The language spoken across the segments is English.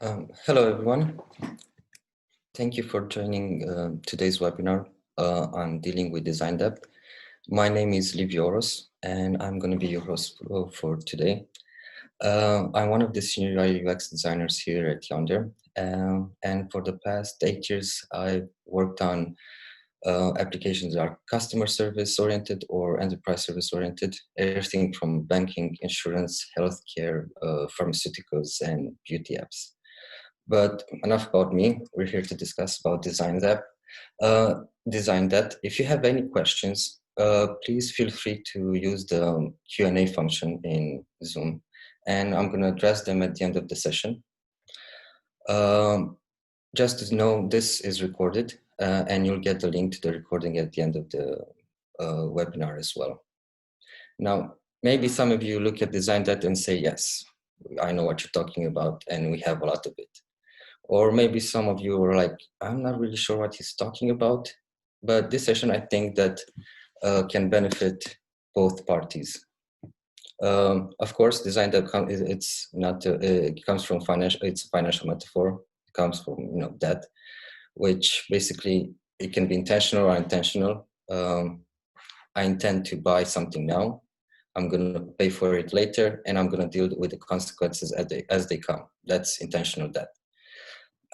Hello, everyone. Thank you for joining today's webinar on dealing with design debt. My name is Liviu Oros, and I'm going to be your host for today. I'm one of the senior UI UX designers here at Yonder, and for the past 8 years, I've worked on applications that are customer service oriented or enterprise service oriented, everything from banking, insurance, healthcare, pharmaceuticals, and beauty apps. But enough about me. We're here to discuss about design debt. If you have any questions, please feel free to use the Q&A function in Zoom, and I'm going to address them at the end of the session. Just to know, this is recorded, and you'll get the link to the recording at the end of the webinar as well. Now, maybe some of you look at design debt and say, yes, I know what you're talking about, and we have a lot of it. Or maybe some of you are like, I'm not really sure what he's talking about. But this session, I think that can benefit both parties. Of course, design debt it's not it comes from financial. It's a financial metaphor. It comes from debt, which basically it can be intentional or unintentional. I intend to buy something now. I'm going to pay for it later, and I'm going to deal with the consequences as they come. That's intentional debt.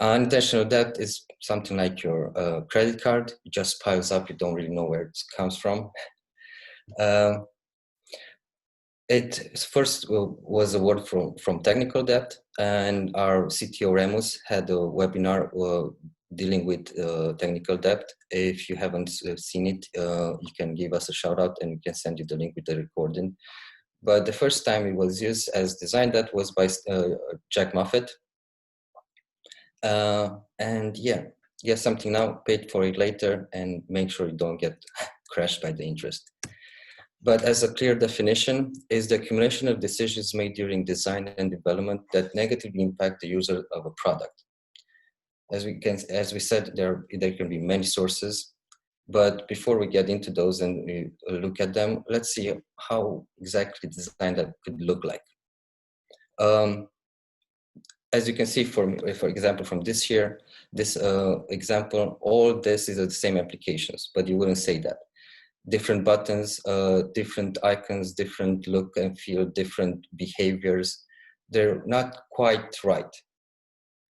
Unintentional debt is something like your credit card. It just piles up. You don't really know where it comes from. It first was a word from technical debt, and our CTO Remus had a webinar dealing with technical debt. If you haven't seen it, you can give us a shout out and we can send you the link with the recording. But the first time it was used as design debt was by Jack Moffett. And get something now, pay for it later, and make sure you don't get crushed by the interest. But as a clear definition, is the accumulation of decisions made during design and development that negatively impact the user of a product. As we said, there can be many sources, but before we get into those and we look at them, let's see how exactly design that could look like. As you can see, for example, from this example, all this is the same applications, but you wouldn't say that. Different buttons, different icons, different look and feel, different behaviors. They're not quite right.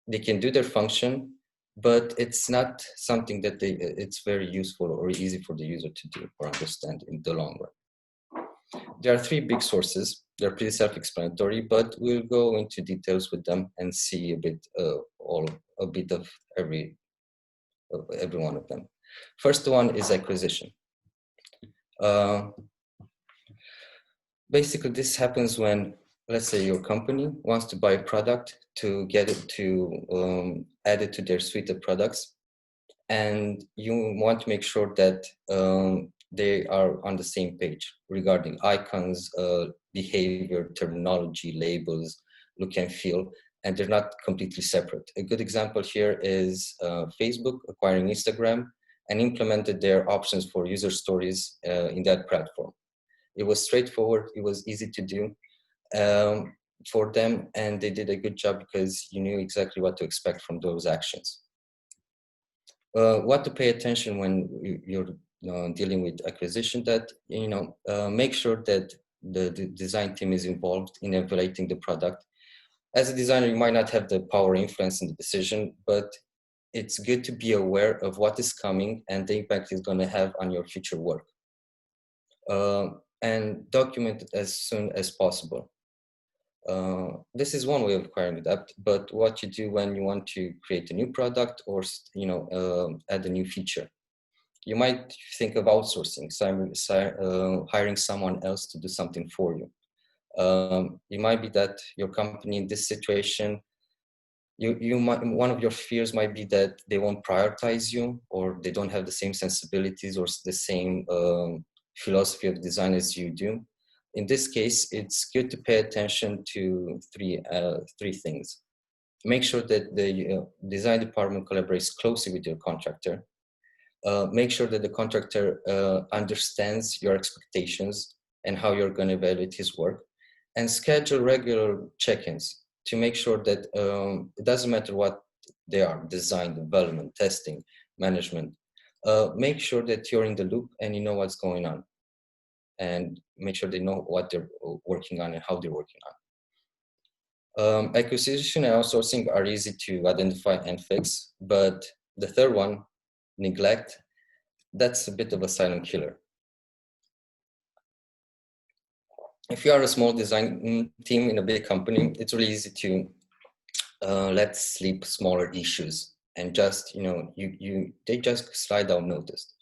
They can do their function, but it's not something that it's very useful or easy for the user to do or understand in the long run. There are three big sources. They're pretty self-explanatory, but we'll go into details with them and see a bit of every one of them. First one is acquisition. Basically, this happens when, let's say, your company wants to buy a product to get it to add it to their suite of products, and you want to make sure that they are on the same page regarding icons, behavior, terminology, labels, look and feel, and they're not completely separate. A good example here is Facebook acquiring Instagram and implemented their options for user stories in that platform. It was straightforward, it was easy to do for them, and they did a good job because you knew exactly what to expect from those actions. What to pay attention when you're dealing with acquisition, that make sure that the design team is involved in evaluating the product. As a designer, you might not have the power or influence in the decision, but it's good to be aware of what is coming and the impact it's going to have on your future work, and document it as soon as possible. This is one way of acquiring debt, but what you do when you want to create a new product or add a new feature. You might think of outsourcing, hiring someone else to do something for you. It might be that your company in this situation, one of your fears might be that they won't prioritize you, or they don't have the same sensibilities or the same philosophy of design as you do. In this case, it's good to pay attention to three things. Make sure that the design department collaborates closely with your contractor. Make sure that the contractor understands your expectations and how you're going to evaluate his work, and schedule regular check-ins. to make sure that it doesn't matter what they are, design, development, testing, management, make sure that you're in the loop and you know what's going on, and make sure they know what they're working on and how they're working on. Acquisition and outsourcing are easy to identify and fix, but the third one, neglect, that's a bit of a silent killer. If you are a small design team in a big company, it's really easy to let sleep smaller issues, and just, they just slide unnoticed,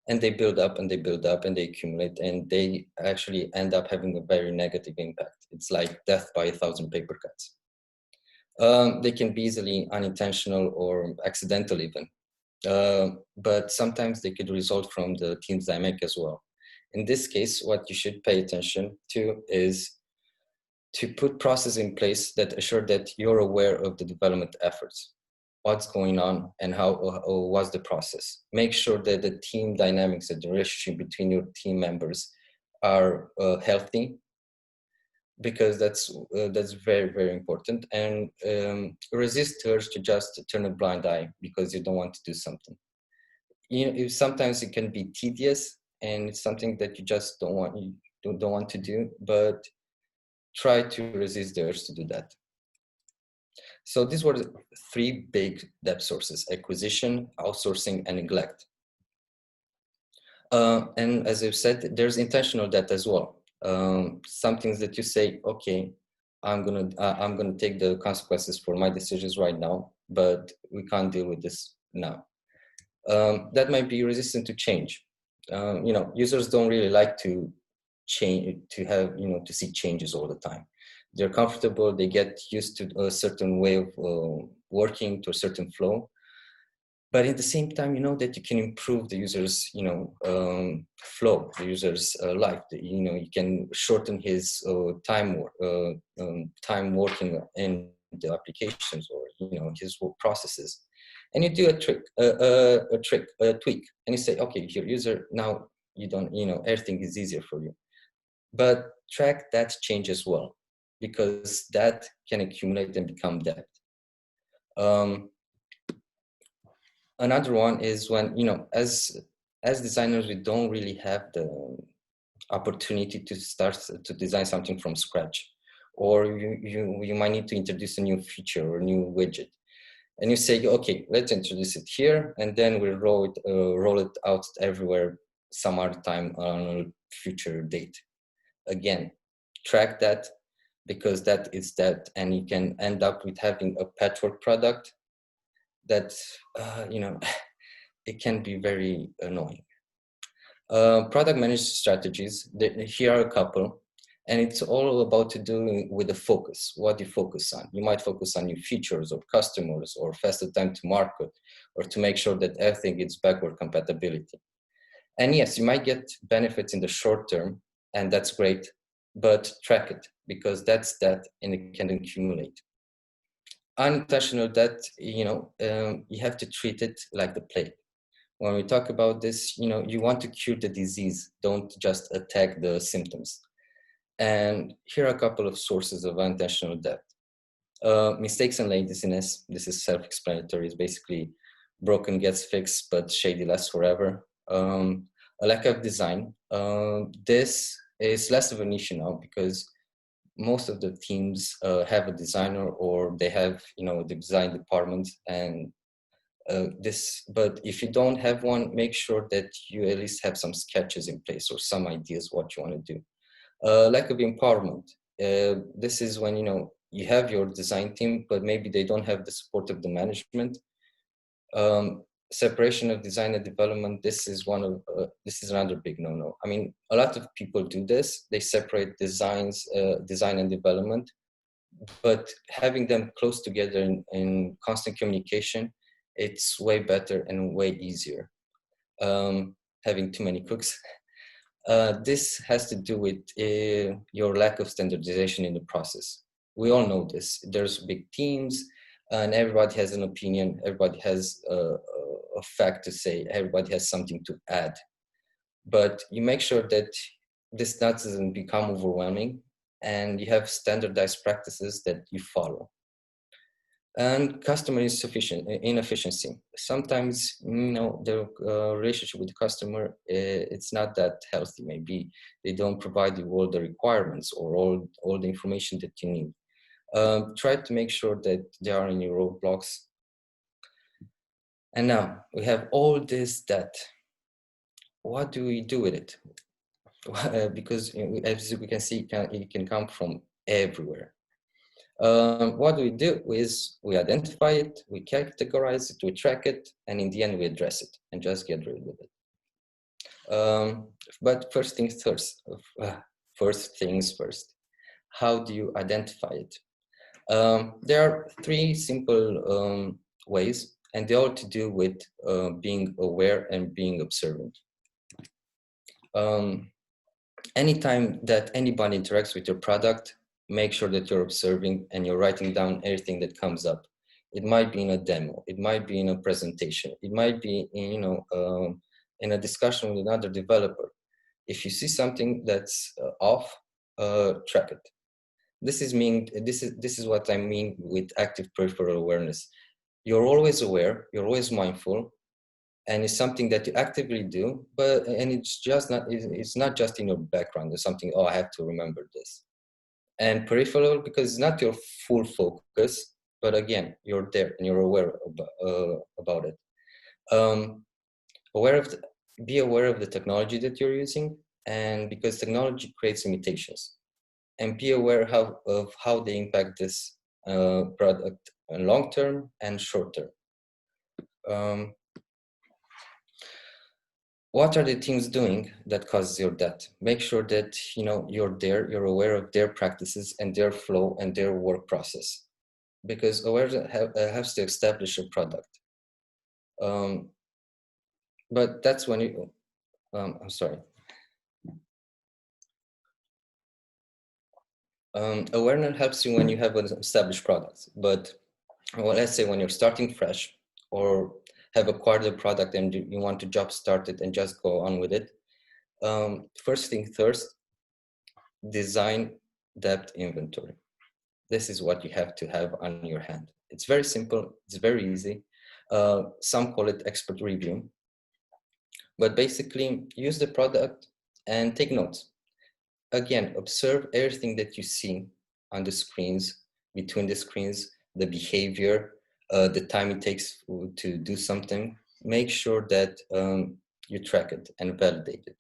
and they build up and they build up and they accumulate, and they actually end up having a very negative impact. It's like death by 1,000 paper cuts. They can be easily unintentional or accidental even, but sometimes they could result from the team's dynamic as well. In this case, what you should pay attention to is to put processes in place that assure that you're aware of the development efforts, what's going on, and how was the process. Make sure that the team dynamics and the relationship between your team members are healthy, because that's very, very important. And resist urge to just turn a blind eye because you don't want to do something. Sometimes it can be tedious, and it's something that you just don't want to do, but try to resist the urge to do that. So these were the three big debt sources: acquisition, outsourcing, and neglect. And as I've said, there's intentional debt as well. Some things that you say, okay, I'm gonna take the consequences for my decisions right now, but we can't deal with this now. That might be resistant to change. Users don't really like to change, to see changes all the time. They're comfortable, they get used to a certain way of working, to a certain flow. But at the same time, you know that you can improve the user's, flow, the user's life. You can shorten his time working in the applications, or his work processes. And you do a tweak, and you say, okay, your user, now you don't, everything is easier for you. But track that change as well, because that can accumulate and become debt. Another one is when, as designers, we don't really have the opportunity to start to design something from scratch, or you might need to introduce a new feature or a new widget, and you say, okay, let's introduce it here, and then we'll roll it out everywhere some other time on a future date. Again, track that, because that is that, and you can end up with having a patchwork product that it can be very annoying. Product management strategies, here are a couple, and it's all about to do with the focus. What you focus on. You might focus on new features or customers or faster time to market, or to make sure that everything is backward compatibility. And yes, you might get benefits in the short term, and that's great, but track it, because that's that, and it can accumulate. Unintentional debt, you have to treat it like the plague. When we talk about this, you want to cure the disease, don't just attack the symptoms. And here are a couple of sources of unintentional debt. Mistakes and laziness. This is self-explanatory. It's basically broken gets fixed, but shady lasts forever. A lack of design. This is less of an issue now, because most of the teams have a designer, or they have, the design department, and but if you don't have one, make sure that you at least have some sketches in place or some ideas what you want to do. Lack of empowerment. This is when, you have your design team, but maybe they don't have the support of the management. Separation of design and development. This is another big no-no. I mean, a lot of people do this. They separate design and development, but having them close together in constant communication, it's way better and way easier. Having too many cooks. This has to do with your lack of standardization in the process. We all know this. There's big teams, and everybody has an opinion. Everybody has a fact to say. Everybody has something to add. But you make sure that this doesn't become overwhelming, and you have standardized practices that you follow. And customer inefficiency. Sometimes, the relationship with the customer, it's not that healthy. Maybe they don't provide you all the requirements or all the information that you need. Try to make sure that there are any roadblocks. And now we have all this debt. What do we do with it? Because as we can see, it can come from everywhere. What we do is we identify it, we categorize it, we track it, and in the end we address it and just get rid of it. But first things first, how do you identify it? There are three simple ways, and they all to do with being aware and being observant. Anytime that anybody interacts with your product, make sure that you're observing and you're writing down everything that comes up. It might be in a demo, it might be in a presentation, it might be in, in a discussion with another developer. If you see something that's off, track it. This is what I mean with active peripheral awareness. You're always aware, you're always mindful, and it's something that you actively do, and it's not just in your background. It's something, I have to remember this. And peripheral, because it's not your full focus, but again, you're there and you're aware about it. Be aware of the technology that you're using, and because technology creates limitations, and be aware of how they impact this product in long term and short term. What are the teams doing that causes your debt? Make sure that you're aware of their practices and their flow and their work process, because awareness has to establish a product. But that's when you. I'm sorry. Awareness helps you when you have an established product, but let's say when you're starting fresh or have acquired a product and you want to jumpstart it and just go on with it. First thing first, design debt inventory. This is what you have to have on your hand. It's very simple, it's very easy. Some call it expert review, but basically use the product and take notes. Again, observe everything that you see on the screens, between the screens, the behavior, the time it takes to do something. Make sure that you track it and validate it.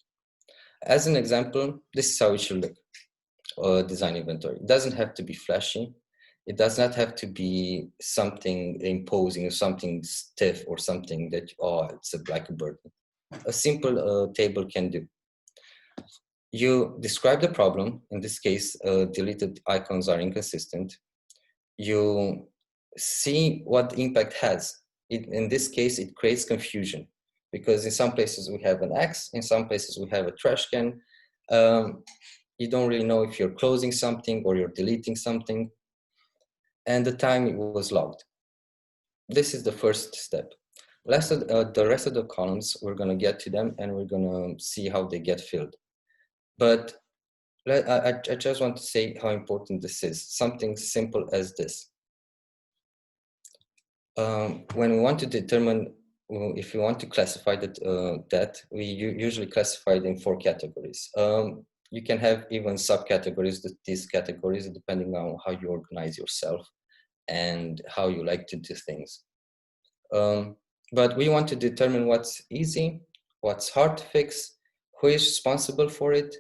As an example, this is how it should look, design inventory. It doesn't have to be flashy. It does not have to be something imposing or something stiff or something that, it's like a burden. A simple table can do. You describe the problem. In this case, deleted icons are inconsistent. You see what impact has. In this case, it creates confusion because in some places we have an X, in some places we have a trash can. You don't really know if you're closing something or you're deleting something, and the time it was logged. This is the first step. The rest of the columns, we're going to get to them and we're going to see how they get filled. But I just want to say how important this is. Something simple as this. When we want to determine if we want to classify the debt, we usually classify it in 4 categories. You can have even subcategories to these categories depending on how you organize yourself and how you like to do things. But we want to determine what's easy, what's hard to fix, who is responsible for it,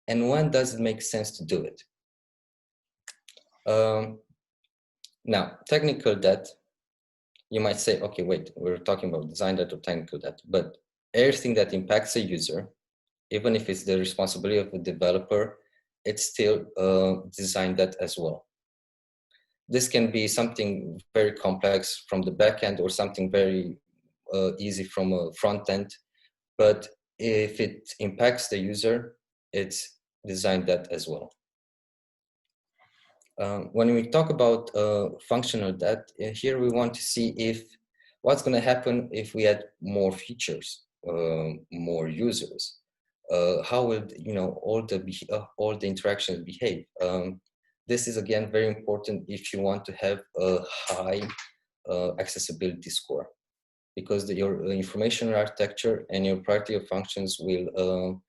and when does it make sense to do it. Now, technical debt, you might say, okay, wait, we're talking about design debt or technical debt, but everything that impacts a user, even if it's the responsibility of the developer, it's still design debt as well. This can be something very complex from the back end or something very easy from a front end, but if it impacts the user, it's design debt as well. When we talk about functional debt, here we want to see what's going to happen if we add more features, more users. how will all the interactions behave? This is again very important if you want to have a high accessibility score, because your information architecture and your priority of functions will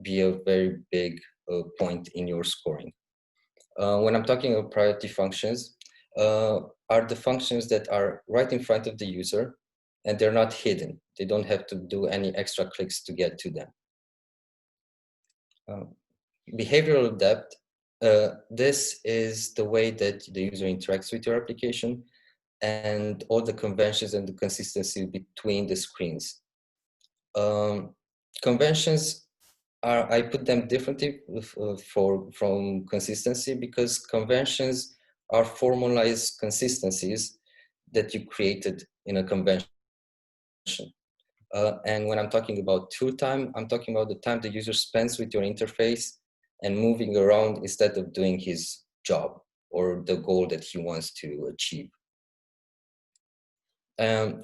be a very big point in your scoring. When I'm talking about priority functions, are the functions that are right in front of the user and they're not hidden. They don't have to do any extra clicks to get to them. Behavioral depth, this is the way that the user interacts with your application and all the conventions and the consistency between the screens. Conventions I put them differently from consistency, because conventions are formalized consistencies that you created in a convention. And when I'm talking about tool time, I'm talking about the time the user spends with your interface and moving around instead of doing his job or the goal that he wants to achieve.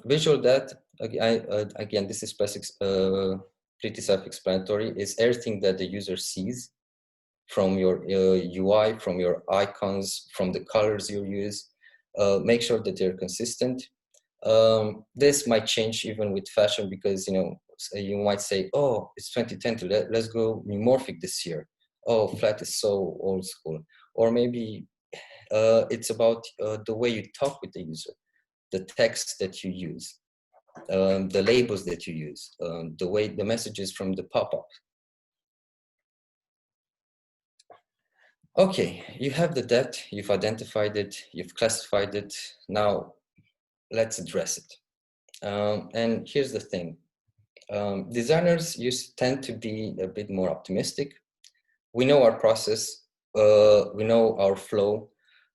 Visual depth, again, this is pretty self-explanatory, is everything that the user sees from your UI, from your icons, from the colors you use. Make sure that they're consistent. This might change even with fashion, because you might say, oh, it's 2020, let's go neumorphic this year. Oh, flat is so old school. Or maybe it's about the way you talk with the user, the text that you use, the labels that you use, the messages from the pop-up. Okay, you have the debt, you've identified it, you've classified it. Now let's address it. And here's the thing. Designers tend to be a bit more optimistic. We know our process, we know our flow,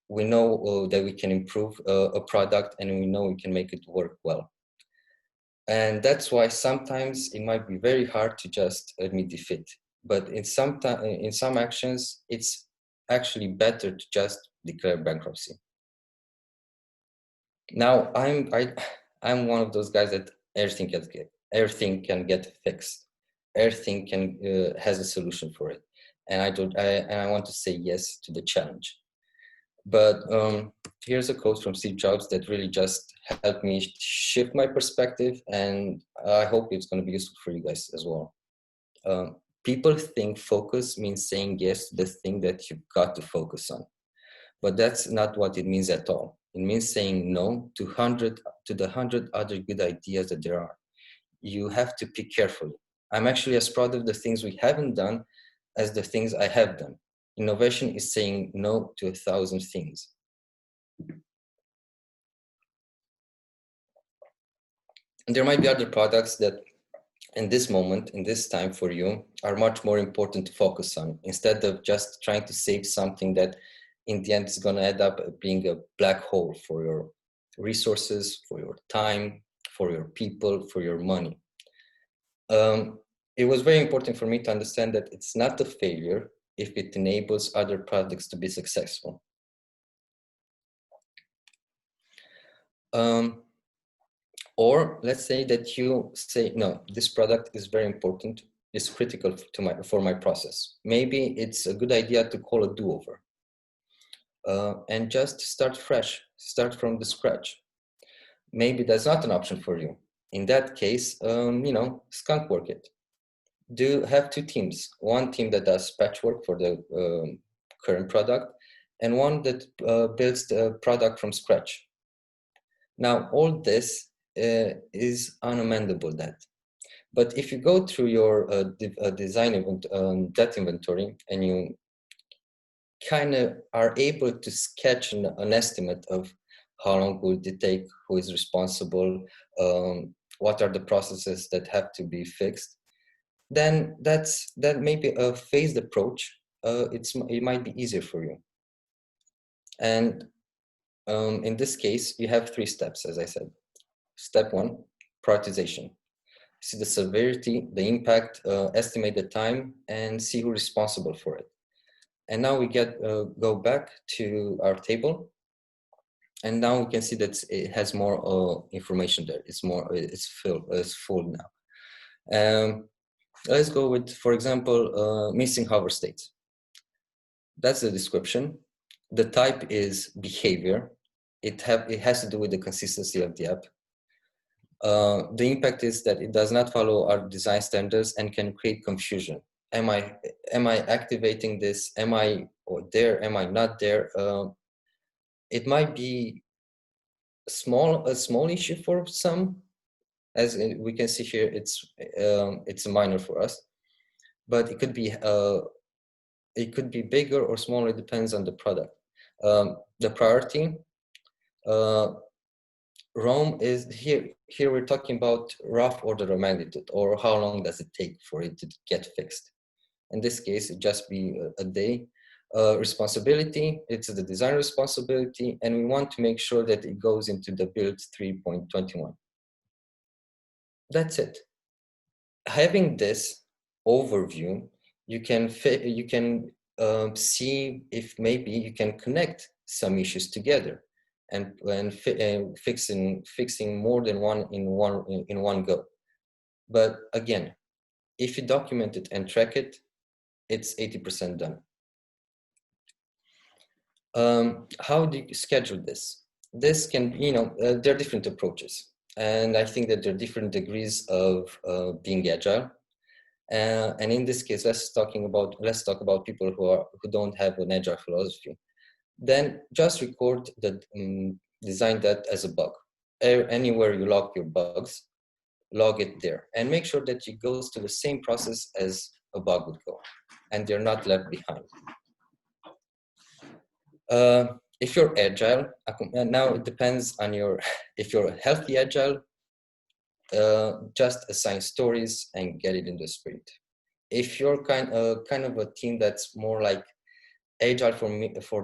we know that we can improve a product, and we know we can make it work well. And that's why sometimes it might be very hard to just admit defeat. But in some actions, it's actually better to just declare bankruptcy. Now, I'm one of those guys that everything can get fixed. Everything has a solution for it, and I want to say yes to the challenge. But here's a quote from Steve Jobs that really just helped me shift my perspective, and I hope it's going to be useful for you guys as well. People think focus means saying yes to the thing that you've got to focus on, but that's not what it means at all. It means saying no to the 100 other good ideas that there are. You have to pick carefully. I'm actually as proud of the things we haven't done as the things I have done. Innovation is saying no to 1,000 things. And there might be other products that in this moment, in this time for you, are much more important to focus on, instead of just trying to save something that in the end is going to end up being a black hole for your resources, for your time, for your people, for your money. It was very important for me to understand that it's not a failure if it enables other products to be successful. Or let's say that you say, no, this product is very important, is critical for my process. Maybe it's a good idea to call a do-over and just start fresh, start from the scratch. Maybe that's not an option for you. In that case, skunk work it. Have two teams, one team that does patchwork for the current product, and one that builds the product from scratch. Now, all this is unamendable debt. But if you go through your design debt inventory, and you kind of are able to sketch an estimate of how long would it take, who is responsible, what are the processes that have to be fixed, then that may be a phased approach. It might be easier for you. And in this case, you have 3 steps, as I said. Step 1, prioritization. See the severity, the impact, estimate the time, and see who's responsible for it. And now we go back to our table, and now we can see that it has more information there. It's full now. Let's go with, for example, missing hover states. That's the description. The type is behavior. It has to do with the consistency of the app. The impact is that it does not follow our design standards and can create confusion. Am I activating this? Am I there? Am I not there? It might be a small issue for some, as we can see here. It's a minor for us, but it could be bigger or smaller. It depends on the product. The priority. Rome is here. Here we're talking about rough order of magnitude, or how long does it take for it to get fixed. In this case, it just be a day. Responsibility, it's the design responsibility, and we want to make sure that it goes into the build 3.21. That's it. Having this overview, you can see if maybe you can connect some issues together and fixing more than one in one go. But again, if you document it and track it, it's 80% done. How do you schedule this? This can, there are different approaches, and I think that there are different degrees of being agile. And in this case, let's talk about people who don't have an agile philosophy. Then just record the design that as a bug. Anywhere you log your bugs, log it there, and make sure that it goes to the same process as a bug would go, and they're not left behind. If you're agile, now it depends on if you're healthy agile, just assign stories and get it in the sprint. If you're kind of a team that's more like agile, for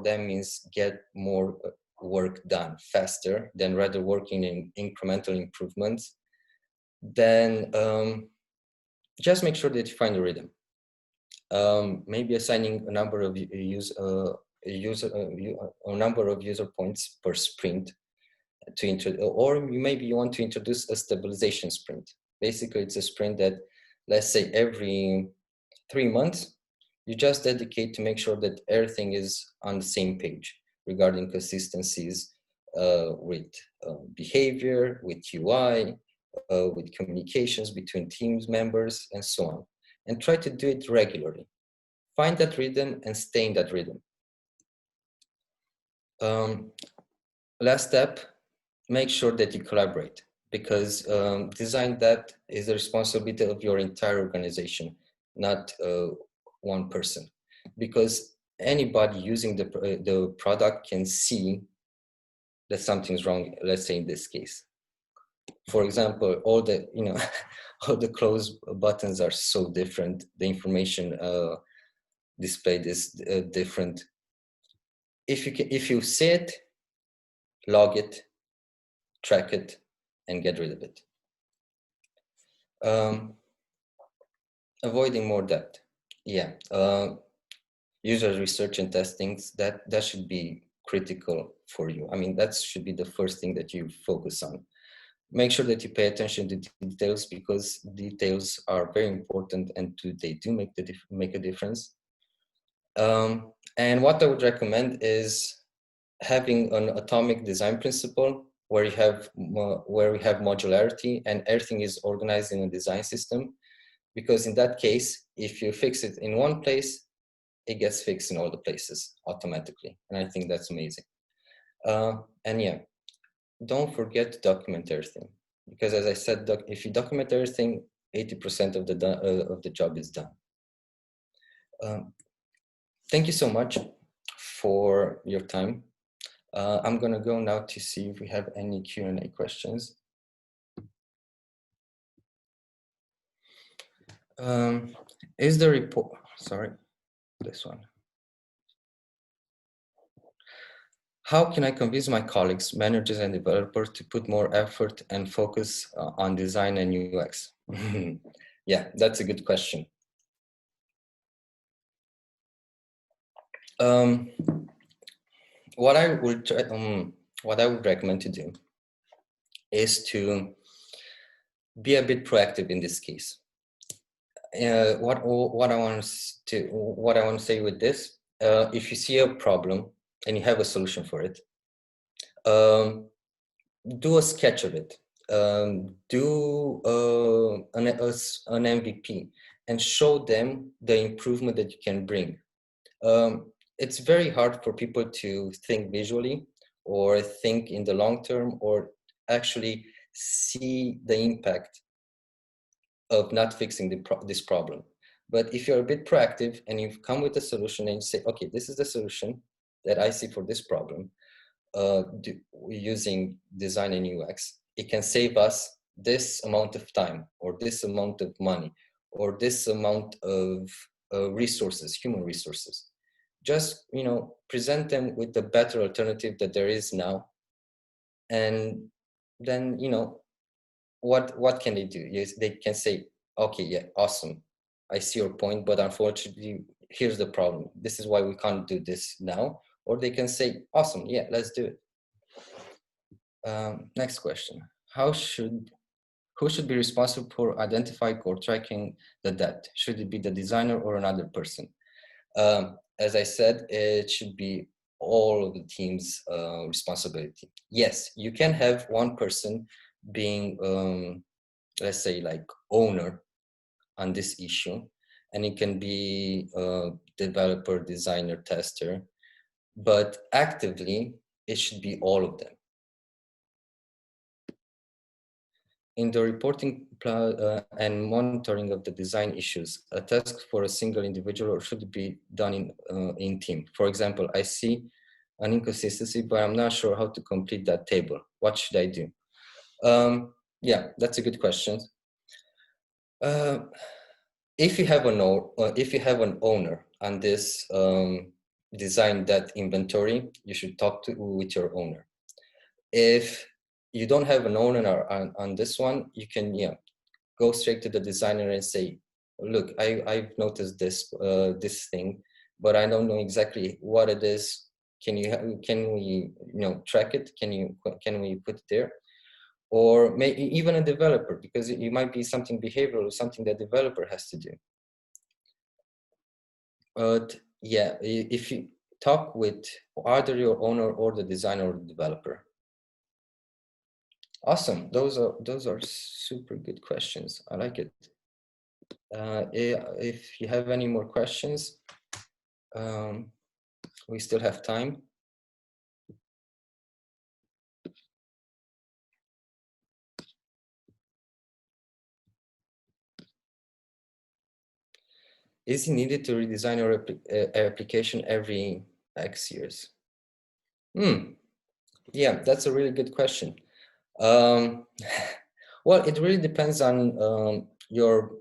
them means get more work done faster than rather working in incremental improvements, then just make sure that you find a rhythm. Maybe assigning a number of user points per sprint to introduce, or maybe you want to introduce a stabilization sprint. Basically, it's a sprint that, let's say, every 3 months, you just dedicate to make sure that everything is on the same page regarding consistencies with behavior, with UI, with communications between teams members, and so on. And try to do it regularly. Find that rhythm and stay in that rhythm. Last step, make sure that you collaborate, because design that is the responsibility of your entire organization, not one person. Because anybody using the product can see that something's wrong, let's say in this case. For example, all the, all the close buttons are so different. The information displayed is different. If you see it, log it, track it, and get rid of it. Avoiding more debt. Yeah. User research and testings, that should be critical for you. I mean, that should be the first thing that you focus on. Make sure that you pay attention to details, because details are very important and they do make a difference. And what I would recommend is having an atomic design principle where we have modularity and everything is organized in a design system. Because in that case, if you fix it in one place, it gets fixed in all the places automatically. And I think that's amazing. And yeah, don't forget to document everything. Because as I said, if you document everything, 80% of the job is done. Thank you so much for your time. I'm going to go now to see if we have any Q&A questions. Is the report, sorry, this one. How can I convince my colleagues, managers, and developers to put more effort and focus on design and UX? Yeah, that's a good question. What I would recommend to do is to be a bit proactive in this case. what I want to say with this, if you see a problem and you have a solution for it, do a sketch of it. Do an MVP and show them the improvement that you can bring. It's very hard for people to think visually or think in the long term or actually see the impact of not fixing this problem. But if you're a bit proactive and you've come with a solution and you say, okay, this is the solution that I see for this problem, using design and UX, it can save us this amount of time or this amount of money or this amount of resources, human resources. Just, present them with the better alternative that there is now. And then, what can they do? Yes, they can say, okay, yeah, awesome, I see your point, but unfortunately, here's the problem. This is why we can't do this now. Or they can say, awesome, yeah, let's do it. Next question. Who should be responsible for identifying or tracking the debt? Should it be the designer or another person? As I said, it should be all of the team's responsibility. Yes, you can have one person being, let's say, like owner on this issue, and it can be developer, designer, tester, but actively, it should be all of them. In the reporting and monitoring of the design issues, a task for a single individual or should it be done in team? For example, I see an inconsistency, but I'm not sure how to complete that table. What should I do? Yeah, that's a good question. If you have an owner on this design that inventory, you should talk with your owner. If you don't have an owner on this one, you can go straight to the designer and say, look, I've noticed this thing, but I don't know exactly what it is. Can we track it? Can we put it there? Or maybe even a developer, because it might be something behavioral or something that developer has to do. But yeah, if you talk with either your owner or the designer or the developer. Awesome. Those are super good questions. I like it. If you have any more questions, we still have time. Is it needed to redesign your application every X years? Yeah, that's a really good question. Well, it really depends on your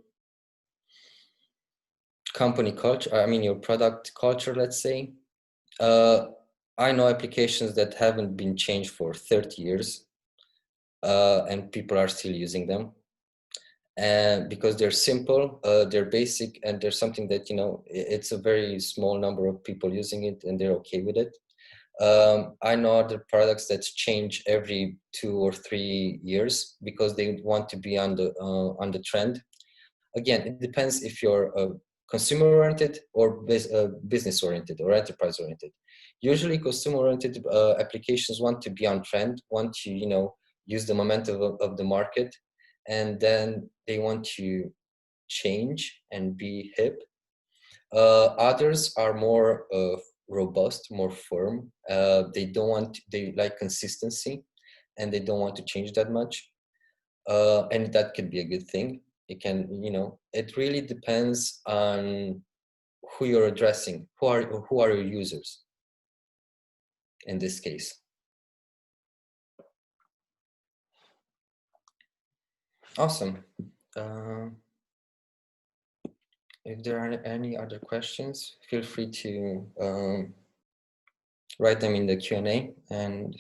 company culture. I mean, your product culture, let's say. I know applications that haven't been changed for 30 years and people are still using them. And because they're simple, they're basic, and there's something that, it's a very small number of people using it and they're okay with it. I know other products that change every 2 or 3 years because they want to be on the trend. Again, it depends if you're consumer oriented or business oriented or enterprise oriented. Usually consumer oriented applications want to be on trend, want to use the momentum of the market, and then they want to change and be hip. Others are more robust, more firm. They like consistency and they don't want to change that much. And that could be a good thing. It can, it really depends on who you're addressing, who are your users in this case. Awesome. If there are any other questions, feel free to write them in the Q&A and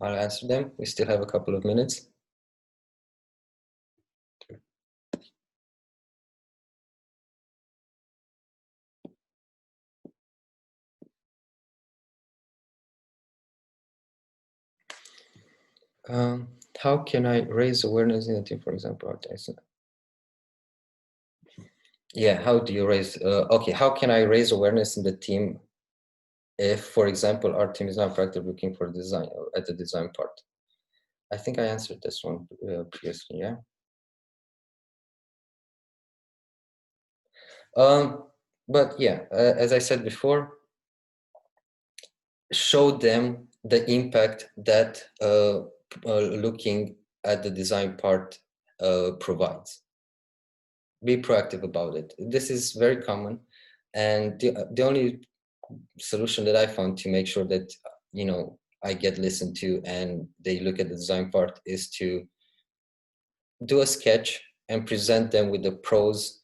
I'll answer them. We still have a couple of minutes. How can I raise awareness in the team, for example? Yeah, how do you raise, okay, how can I raise awareness in the team if, for example, our team is not practically looking for design at the design part? I think I answered this one previously, yeah. But yeah, as I said before, show them the impact that looking at the design part provides. Be proactive about it. This is very common, and the only solution that I found to make sure that I get listened to and they look at the design part is to do a sketch and present them with the pros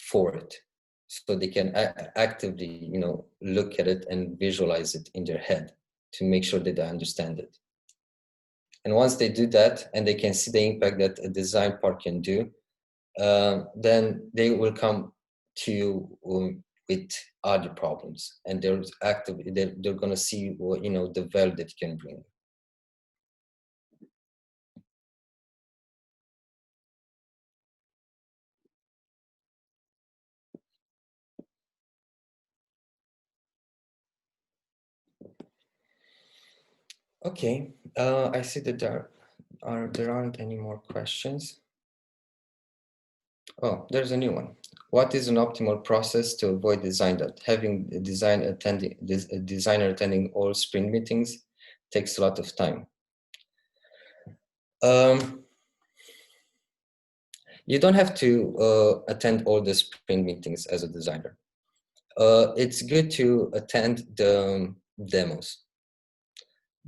for it, so they can actively look at it and visualize it in their head to make sure that they understand it. And once they do that and they can see the impact that a design part can do, then they will come to you with other problems, and they're going to see the value that you can bring. Okay, I see that there aren't any more questions. Oh, there's a new one. What is an optimal process to avoid design debt? Having a designer attending all sprint meetings takes a lot of time. You don't have to attend all the sprint meetings as a designer. It's good to attend the demos.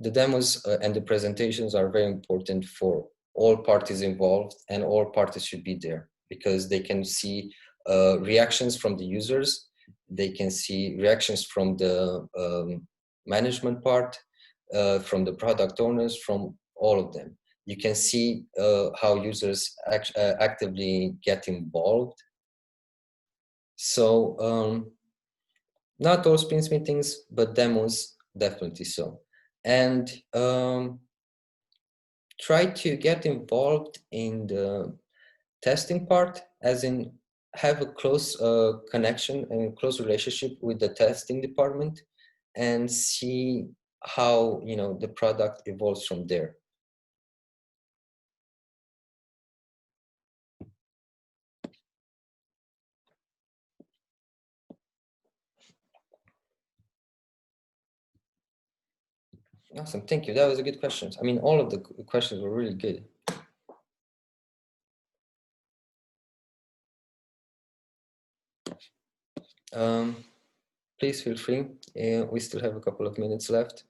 The demos and the presentations are very important for all parties involved, and all parties should be there because they can see reactions from the users, they can see reactions from the management part, from the product owners, from all of them. You can see how users actively get involved. So not all sprints meetings, but demos definitely so. And try to get involved in the testing part, as in have a close connection and close relationship with the testing department, and see how the product evolves from there. Awesome, thank you. That was a good question. I mean, all of the questions were really good. Please feel free. We still have a couple of minutes left.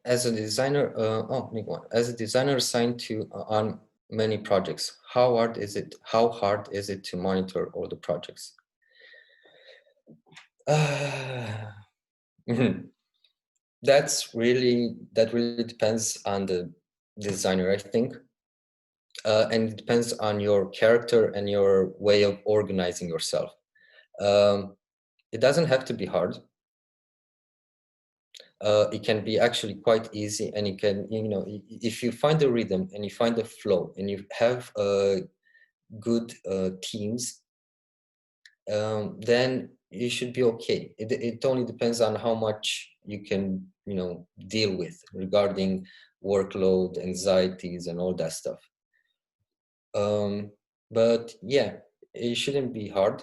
As a designer, as a designer assigned to on many projects, how hard is it? How hard is it to monitor all the projects? That really depends on the designer, I think, and it depends on your character and your way of organizing yourself. It doesn't have to be hard. It can be actually quite easy, and it can, if you find the rhythm and you find the flow and you have good teams, then you should be okay. It only depends on how much you can deal with regarding workload, anxieties, and all that stuff. But yeah, it shouldn't be hard.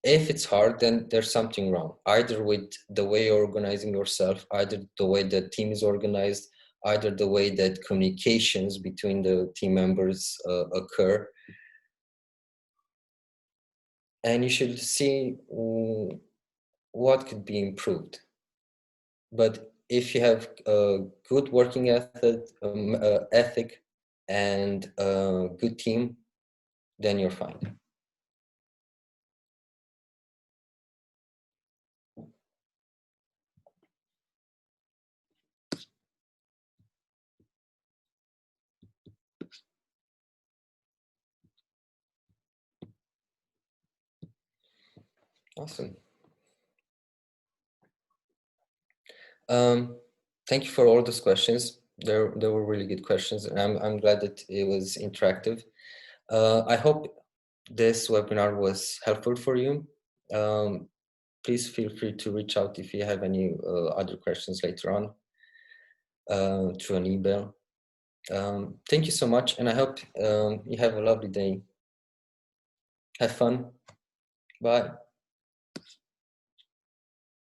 If it's hard, then there's something wrong, either with the way you're organizing yourself, either the way the team is organized, either the way that communications between the team members occur. And you should see what could be improved. But if you have a good working ethic and a good team, then you're fine. Awesome. Thank you for all those questions. There were really good questions, and I'm glad that it was interactive. I hope this webinar was helpful for you. Please feel free to reach out if you have any other questions later on through an email. Thank you so much, and I hope you have a lovely day. Have fun. Bye.